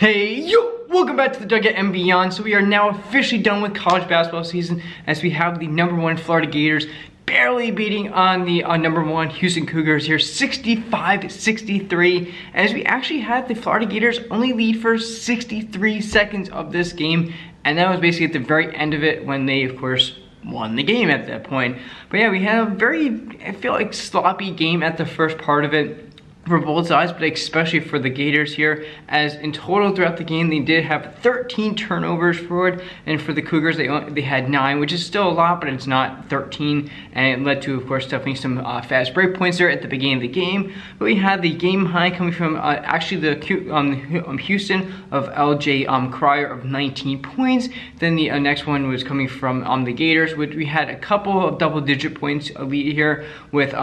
Hey, yo! Welcome back to the Dugout and Beyond. So we are now officially done with college basketball season as we have the #1 Florida Gators barely beating on the #1 Houston Cougars here, 65-63. As we actually had the Florida Gators only lead for 63 seconds of this game. And that was basically at the very end of it when they, of course, won the game at that point. But yeah, we had a very, I feel like, sloppy game at the first part of it for both sides, but especially for the Gators here, as in total throughout the game they did have 13 turnovers for it, and for the Cougars they had 9, which is still a lot, but it's not 13, and it led to, of course, definitely some fast break points there at the beginning of the game. But we had the game high coming from actually the Houston of LJ Cryer of 19 points. Then the next one was coming from the Gators, which we had a couple of double-digit points lead here with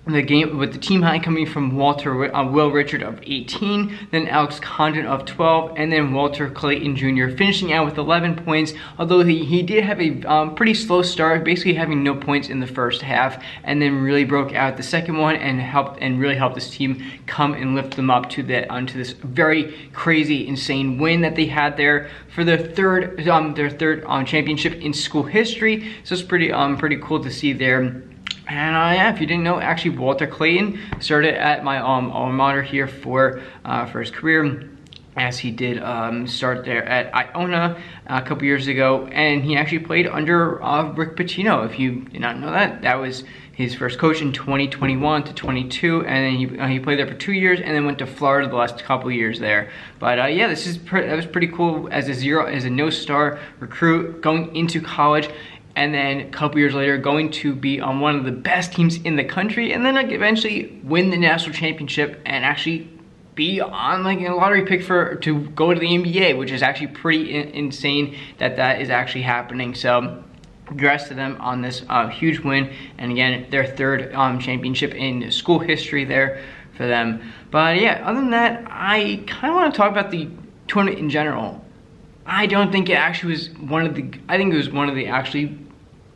the team high coming from Will Richard of 18, then Alex Condon of 12, and then Walter Clayton Jr. finishing out with 11 points, although he did have a pretty slow start, basically having no points in the first half, and then really broke out the second one and really helped this team come and lift them up to this very crazy, insane win that they had there for their third championship in school history. So it's pretty cool to see there. And yeah, if you didn't know, actually Walter Clayton started at my alma mater here for his career, as he did start there at Iona a couple years ago, and he actually played under Rick Pitino. If you did not know that, that was his first coach in 2021 to 22, and then he played there for 2 years, and then went to Florida the last couple years there. But yeah, that was pretty cool as a no-star recruit going into college. And then a couple years later going to be on one of the best teams in the country, and then eventually win the national championship and actually be on like a lottery pick to go to the NBA, which is actually pretty insane that is actually happening. So congrats to them on this huge win, and again their third championship in school history there for them. But yeah, other than that, I kind of want to talk about the tournament in general. I don't think it actually was I think it was one of the actually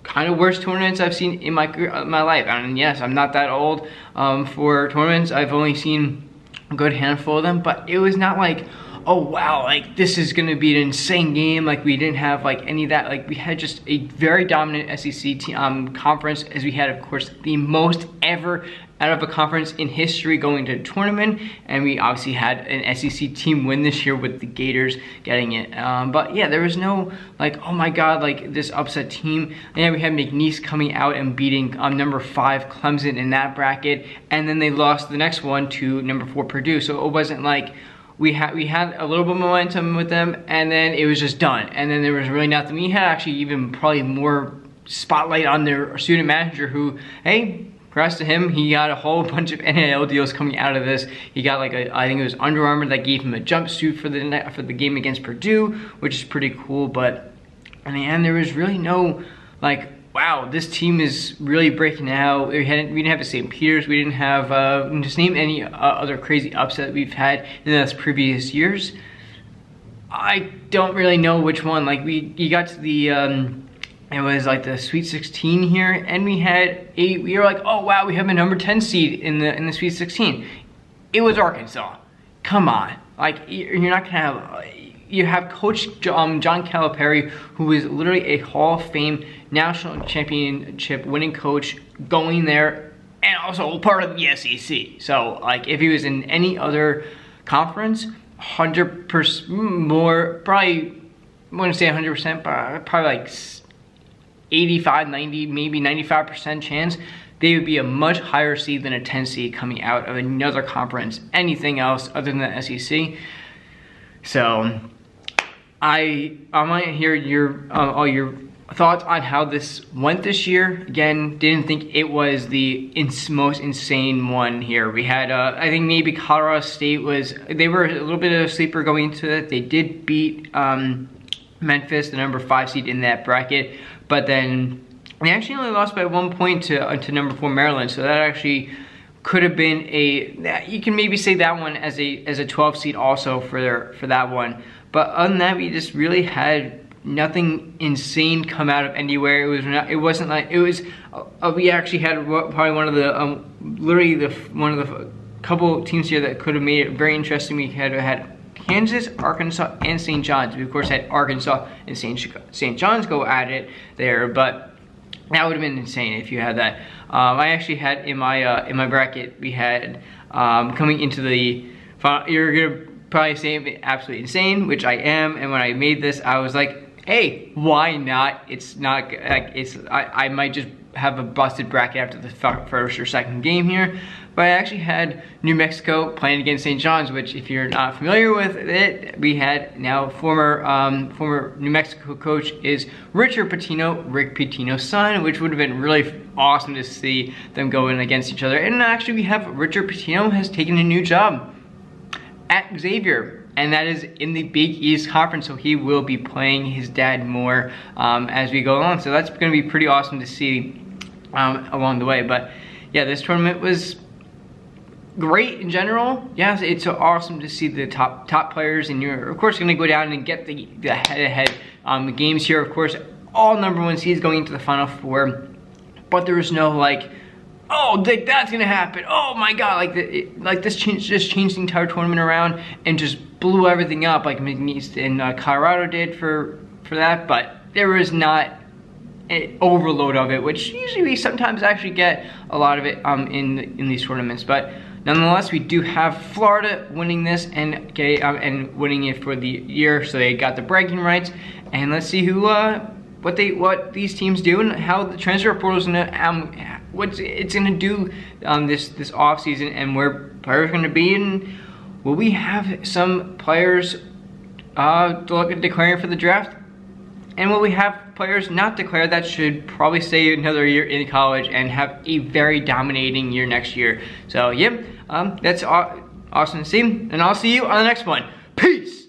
kind of worst tournaments I've seen in my life. And yes, I'm not that old for tournaments. I've only seen a good handful of them, but it was not like, oh wow, like this is gonna be an insane game. Like we didn't have like any of that. Like we had just a very dominant SEC conference, as we had, of course, the most ever out of a conference in history going to a tournament, and we obviously had an SEC team win this year with the Gators getting it. But yeah, there was no like, oh my god, like this upset team. And yeah, we had McNeese coming out and beating #5 Clemson in that bracket, and then they lost the next one to #4 Purdue. So it wasn't like we had a little bit of momentum with them, and then it was just done, and then there was really nothing. We had actually even probably more spotlight on their student manager, who, hey, congrats to him, he got a whole bunch of NIL deals coming out of this. He got like I think it was Under Armour that gave him a jumpsuit for the game against Purdue, which is pretty cool. But in the end, there was really no like, wow, this team is really breaking out. We didn't have the St. Peter's. We didn't have just name any other crazy upset we've had in the previous years. I don't really know which one. Like you got to the it was like the Sweet 16 here, and we were like, oh wow, we have a #10 seed in the Sweet 16. It was Arkansas. Come on, like you're not gonna have. You have Coach John Calipari, who is literally a Hall of Fame national championship winning coach, going there, and also part of the SEC. So like if he was in any other conference, 100% more, probably, I wouldn't say 100%, but probably like 85, 90, maybe 95% chance they would be a much higher seed than a 10 seed coming out of another conference, anything else other than the SEC. So I want to hear all your thoughts on how this went this year. Again, didn't think it was the most insane one here. We had I think maybe Colorado State they were a little bit of a sleeper going into it. They did beat Memphis, the #5 seed in that bracket, but then they actually only lost by 1 point to #4 Maryland. So that actually could have been you can maybe say that one as a 12 seed also for that one. But other than that, we just really had nothing insane come out of anywhere. We actually had probably one of the couple teams here that could have made it very interesting. We had Kansas, Arkansas, and St. John's. We of course had Arkansas and St. John's go at it there, but that would have been insane if you had that. I actually had in my bracket, we had coming into the final. You're gonna probably say I'm absolutely insane, which I am. And when I made this, I was like, hey, why not? It's not like I might just have a busted bracket after the first or second game here. But I actually had New Mexico playing against St. John's, which if you're not familiar with it, we had now former New Mexico coach is Rick Pitino's son, which would have been really awesome to see them go in against each other. And actually we have Richard Pitino has taken a new job at Xavier, and that is in the Big East Conference, so he will be playing his dad more as we go along. So that's going to be pretty awesome to see along the way. But yeah, this tournament was great in general. Yes, it's awesome to see the top players, and you're of course going to go down and get the head-to-head games here. Of course, all #1 seeds going into the Final Four, but there was no like, oh, that's gonna happen. Oh my God, this just changed the entire tournament around and just blew everything up, like McNeese and Colorado did for that. But there was not an overload of it, which usually we sometimes actually get a lot of it in these tournaments. But nonetheless, we do have Florida winning this and winning it for the year, so they got the bragging rights. And let's see who what these teams do and how the transfer portal is gonna what it's gonna do this off season, and where players are gonna be, and will we have some players look at declaring for the draft, and will we have players not declare that should probably stay another year in college and have a very dominating year next year. So yeah, that's awesome to see, and I'll see you on the next one. Peace.